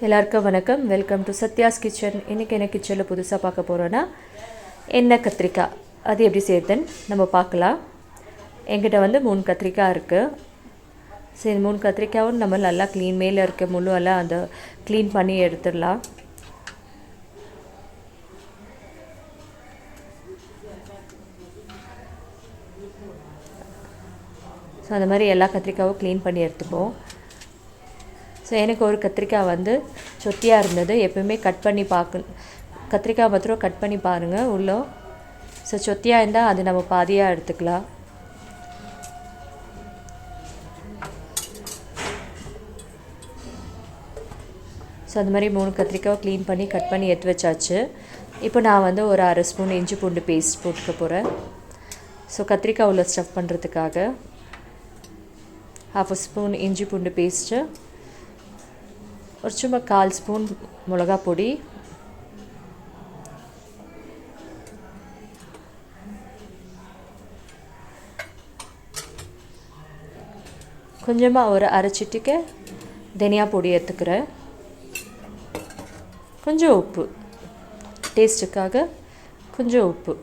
எல்லாருக்கும் வணக்கம். Welcome to Sathya's kitchen. இன்றைக்கி என்ன கிச்சனில் புதுசாக பார்க்க போகிறோன்னா எண்ணெய் கத்திரிக்காய் அது எப்படி செய்யுதுன்னு நம்ம பார்க்கலாம். என்கிட்ட வந்து 3 கத்திரிக்காய் இருக்குது. சரி, 3 கத்திரிக்காயும் நம்ம நல்லா க்ளீன் மேலே இருக்க முள்ளுவெல்லாம் அதை க்ளீன் பண்ணி எடுத்துடலாம். ஸோ அந்த மாதிரி எல்லா கத்திரிக்காயும் க்ளீன் பண்ணி எடுத்துப்போம். ஸோ எனக்கு ஒரு கத்திரிக்காய் வந்து சொத்தியாக இருந்தது. எப்பவுமே கட் பண்ணி கத்திரிக்காய் மாத்திரம் கட் பண்ணி பாருங்கள் உள்ளே. ஸோ சொத்தியாக இருந்தால் அது நம்ம பாதியாக எடுத்துக்கலாம். ஸோ அந்த மாதிரி 3 கத்திரிக்காய் க்ளீன் பண்ணி கட் பண்ணி எடுத்து வச்சாச்சு. இப்போ நான் வந்து ஒரு 1/2 ஸ்பூன் இஞ்சி பூண்டு பேஸ்ட் போட்டுக்க போகிறேன். ஸோ கத்திரிக்காய் உள்ள ஸ்டஃப் பண்ணுறதுக்காக 1/2 ஸ்பூன் இஞ்சி பூண்டு பேஸ்ட்டு, ஒரு சும்மா 1/4 ஸ்பூன் மிளகா பொடி, கொஞ்சமாக ஒரு அரை சிட்டிக்கை தனியா பொடி எடுத்துக்கிறேன், கொஞ்சம் உப்பு டேஸ்ட்டுக்காக, கொஞ்சம் உப்பு.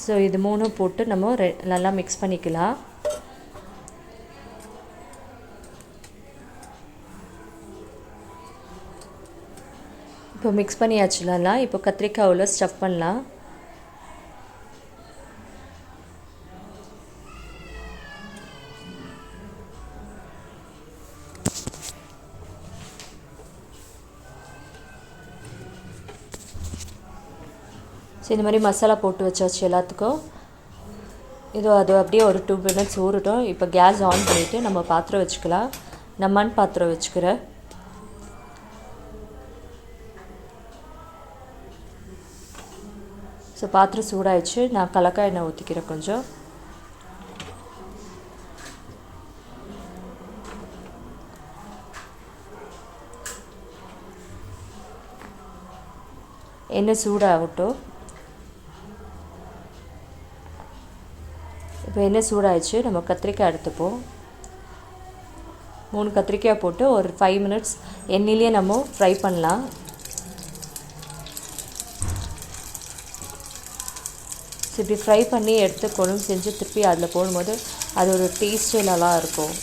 ஸோ இது 3 போட்டு நம்ம நல்லா மிக்ஸ் பண்ணிக்கலாம். இப்போ மிக்ஸ் பண்ணியாச்சுலாம். இப்போ கத்திரிக்காயில் ஸ்டஃப் பண்ணலாம். ஸோ இந்த மாதிரி மசாலா போட்டு வச்சாச்சு எல்லாத்துக்கும். அது அப்படியே ஒரு 2 மினிட்ஸ் ஊறட்டும். இப்போ கேஸ் ஆன் பண்ணிவிட்டு நம்ம பாத்திரம் வச்சுக்கலாம். நான் மண் பாத்திரம் வச்சுக்கிறேன். ஸோ பாத்திரம் சூடாயிடுச்சு. நான் கலக்காய் எண்ணெய் ஊற்றிக்கிறேன் கொஞ்சம். எண்ணெய் சூடாகட்டும். இப்போ எண்ணெய் சூடாயிடுச்சு. நம்ம கத்திரிக்காய் எடுத்துப்போம். 3 கத்திரிக்காய் போட்டு ஒரு 5 மினிட்ஸ் எண்ணெயிலே நம்ம ஃப்ரை பண்ணலாம். இப்படி ஃப்ரை பண்ணி எடுத்து குழம்பு செஞ்சு திருப்பி அதில் போடும்போது அது ஒரு டேஸ்ட்டே நல்லா இருக்கும்.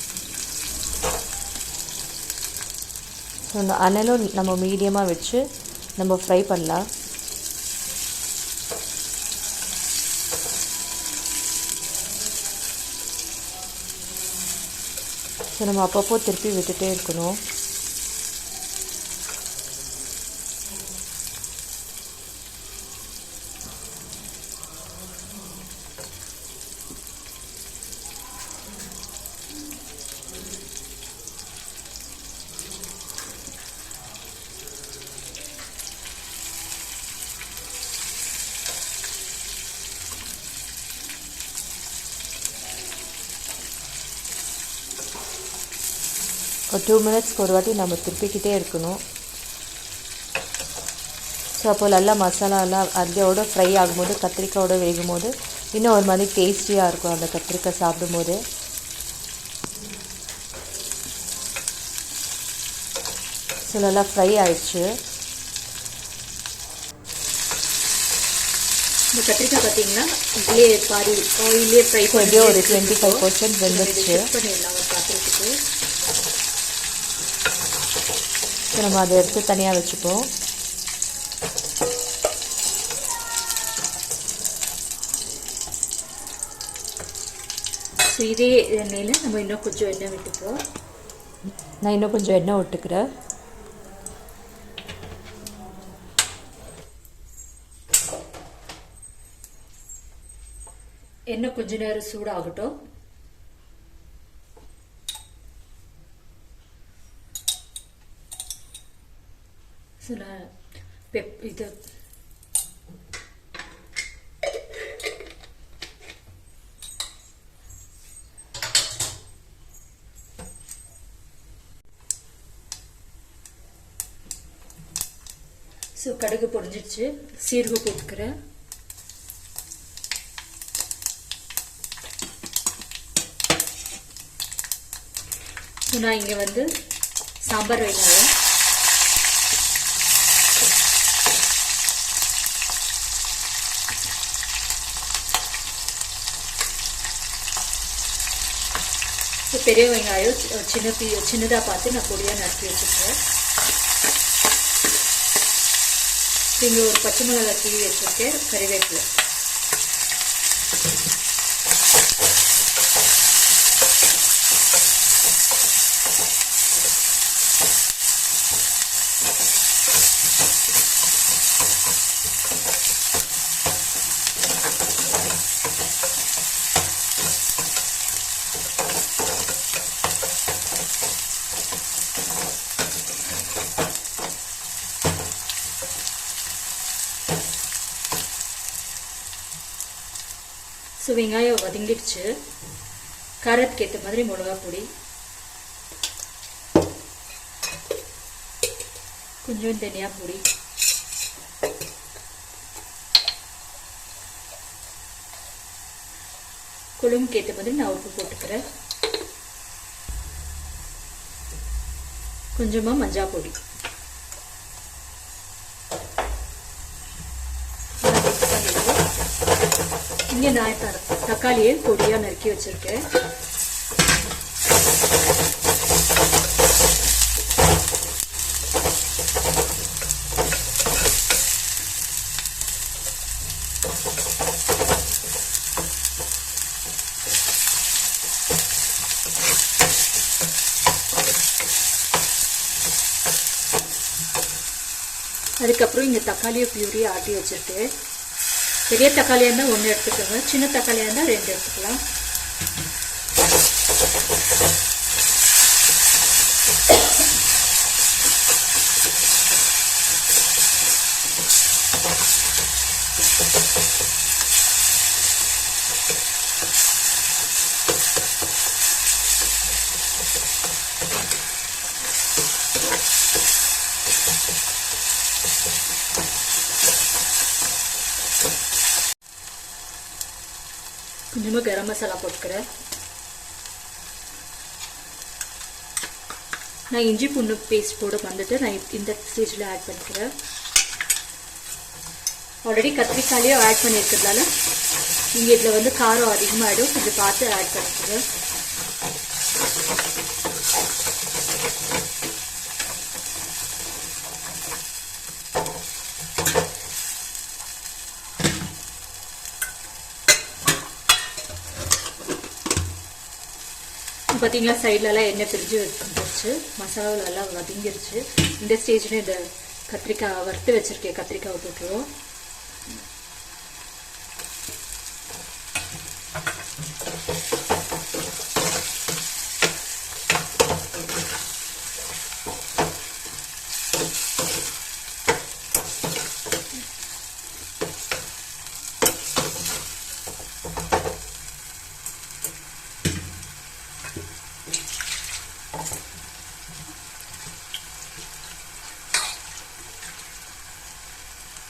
ஸோ அனலும் நம்ம மீடியமாக வச்சு நம்ம ஃப்ரை பண்ணலாம். ஸோ நம்ம அப்பப்போ திருப்பி விட்டுட்டே இருக்கணும். ஒரு 2 மினிட்ஸ்க்கு ஒரு வாட்டி நம்ம திருப்பிக்கிட்டே இருக்கணும். ஸோ அப்போ நல்லா மசாலாலாம் அதோட ஃப்ரை ஆகும்போது கத்திரிக்காயோட வேகும் போது இன்னும் ஒரு மாதிரி டேஸ்டியாக இருக்கும் அந்த கத்திரிக்காய் சாப்பிடும்போது. ஸோ நல்லா ஃப்ரை ஆயிடுச்சு. இந்த கத்திரிக்காய் பார்த்தீங்கன்னா இதுலேயே பாதி ஆயிலே ஃப்ரை பண்ணி ஒரு 25% வெந்துருச்சு. பண்ணிடலாம் ஒரு பாத்திரத்துக்கு. ஸோ நம்ம அதை எடுத்து தனியாக வச்சுப்போம். ஸோ இதே எண்ணெயில் நம்ம இன்னும் கொஞ்சம் எண்ணெய் விட்டுப்போம். நான் இன்னும் கொஞ்சம் எண்ணெய் விட்டுக்கிறேன். எண்ணெய் கொஞ்ச நேரம் சூடாகட்டும். ஸோ நான் இது கடுகு பொரிஞ்சிடுச்சு. சீரகம் போட்டுக்கிறேன். நான் இங்கே வந்து சாம்பார் வெங்காயம் பெரிய வெங்காயம் சின்னதாக பார்த்து நான் பொடியாக நறுக்கி வச்சுருக்கேன். இங்கே ஒரு பச்சை மிளகாய் தீவி வச்சுருக்கேன், கறிவேப்பிலை. ஸோ வெங்காயம் வதங்கிடுச்சு. காரத்துக்கு ஏற்ற மாதிரி மிளகா பொடி, கொஞ்சம் தனியா பொடி, குழம்புக்கு ஏற்ற மாதிரி நான் உப்பு போட்டுக்கிறேன். கொஞ்சமாக மஞ்சள் பொடி. இங்கே நான் தக்காளியை பொடியாக நறுக்கி வச்சிருக்கேன். அதுக்கப்புறம் இங்கே தக்காளியை பியூரி ஆட்டி வச்சிருக்கேன். பெரிய தக்காளியாக இருந்தால் 1 எடுத்துக்கோங்க, சின்ன தக்காளியாக இருந்தால் 2 எடுத்துக்கலாம். கொஞ்சமாக கரம் மசாலா போட்டுக்கிறேன். நான் இஞ்சி பூண்டு பேஸ்ட் போட வந்துட்டு நான் இந்த ஸ்டேஜில் ஆட் பண்ணிக்கிறேன். ஆல்ரெடி கத்திரிக்காயிலையும் ஆட் பண்ணியிருக்கிறதுனால நீங்கள் இதில் வந்து காரம் அதிகமாகிடும், கொஞ்சம் பார்த்து ஆட் பண்ணிக்கிறேன். பார்த்தீங்களா, சைட்லலாம் எண்ணெய் பிரிஞ்சு வந்துருச்சு, மசாலாவில் எல்லாம் வதங்கிருச்சு. இந்த ஸ்டேஜில் இந்த கத்திரிக்காய் வறுத்து வச்சுருக்கேன், கத்திரிக்காவை போட்டுருவோம்.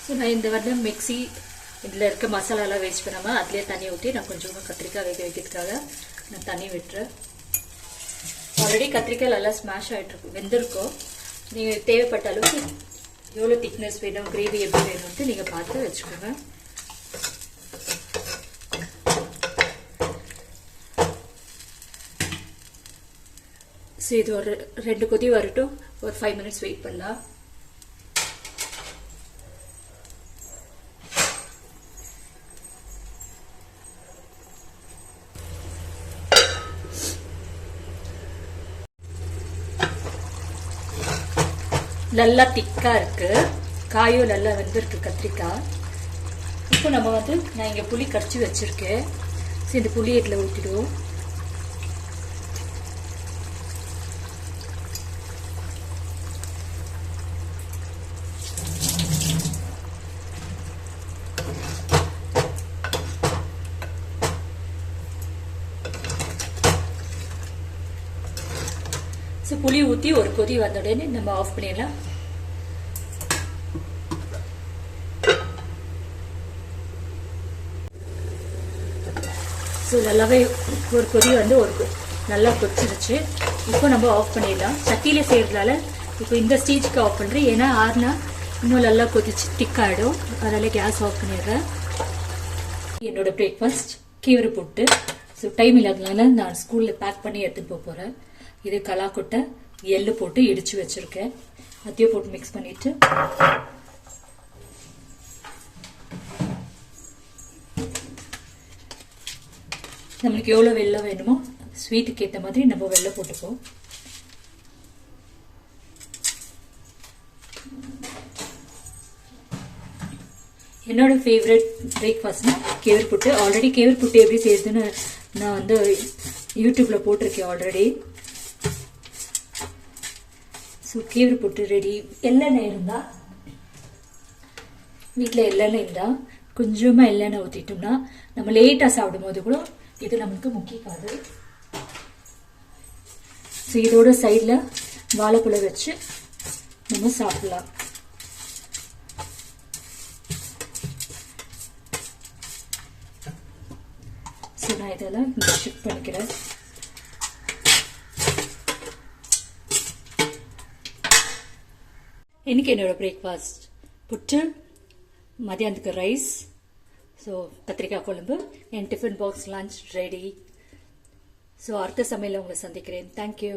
ஸோ நான் இந்த வந்து மிக்ஸி இதில் இருக்க மசாலாலாம் வேஸ்ட் பண்ணாமல் அதிலே தண்ணி ஊற்றி நான் கொஞ்சமாக கத்திரிக்காய் வேக வைக்கிறதுக்காக நான் தண்ணி விட்டுறேன். ஆல்ரெடி கத்திரிக்காய் நல்லா ஸ்மாஷ் ஆகிட்டுருக்கும், வெந்திருக்கும். நீங்கள் தேவைப்பட்ட அளவுக்கு எவ்வளோ திக்னஸ் வேணும், கிரேவி எப்படி வேணும்ட்டு நீங்கள் பார்த்து வச்சுக்கோங்க. ஸோ இது ஒரு 2 கொதி வரட்டும், ஒரு 5 மினிட்ஸ் வெயிட் பண்ணலாம். நல்லா திக்காக இருக்குது, காயும் நல்லா வெந்திருக்கு கத்திரிக்காய். இப்போ நம்ம வந்து நான் இங்கே புளி கரைச்சி வச்சுருக்கேன். ஸோ இந்த புளி இதில் ஊற்றிடுவோம். ஸோ புளி ஊற்றி ஒரு கொதி வந்த உடனே நம்ம ஆஃப் பண்ணிடலாம். ஸோ நல்லாவே ஒரு கொதி வந்து நல்லா கொதிச்சிருச்சு. இப்போ நம்ம ஆஃப் பண்ணிடலாம். சட்டியில் செய்கிறதுனால இப்போ இந்த ஸ்டேஜுக்கு ஆஃப் பண்ணுறேன், ஏன்னா ஆறுனா இன்னும் நல்லா கொதிச்சு திக்காகிடும். அதனால் கேஸ் ஆஃப் பண்ணிடுறேன். என்னோட பிரேக்ஃபாஸ்ட் கீரை புட்டு. ஸோ டைம் இல்லாதனால நான் ஸ்கூலில் பேக் பண்ணி எடுத்துகிட்டு போக போகிறேன். இது கலாக்கொட்டை எள்ளு போட்டு இடித்து வச்சுருக்கேன். அதையும் போட்டு மிக்ஸ் பண்ணிவிட்டு நம்மளுக்கு எவ்வளோ வெல்லம் வேணுமோ ஸ்வீட்டுக்கு ஏற்ற மாதிரி நம்ம வெல்லம் போட்டுப்போம். என்னோட ஃபேவரட் பிரேக்ஃபாஸ்ட்னா கேவர் புட்டு. ஆல்ரெடி கேவர் புட்டு எப்படி செய்யுதுன்னு நான் வந்து யூடியூப்பில் போட்டிருக்கேன் ஆல்ரெடி. ஸோ கேவர் புட்டு ரெடி. எள்ளெண்ணெய் இருந்தால் வீட்டில் எள்ளெண்ணெய் இருந்தால் கொஞ்சமாக எள்ளெண்ணெய் ஊற்றிட்டோம்னா நம்ம லேட்டாக சாப்பிடும் போது கூட இது நமக்கு முக்கிக்காது. ஸோ இதோட சைடில் வாழைப்பழம் வச்சு நம்ம சாப்பிடலாம். ஸோ நான் இதெல்லாம் இங்கே ஷிஃப்ட் பண்ணிக்கிறேன். இன்னைக்கு என்னோட பிரேக்ஃபாஸ்ட் புட்டு, மதியானத்துக்கு ரைஸ், ஸோ கத்திரிக்காய் குழம்பு. என் tiffin box lunch ready. So அடுத்த சமையலில் உங்களை சந்திக்கிறேன். தேங்க்யூ.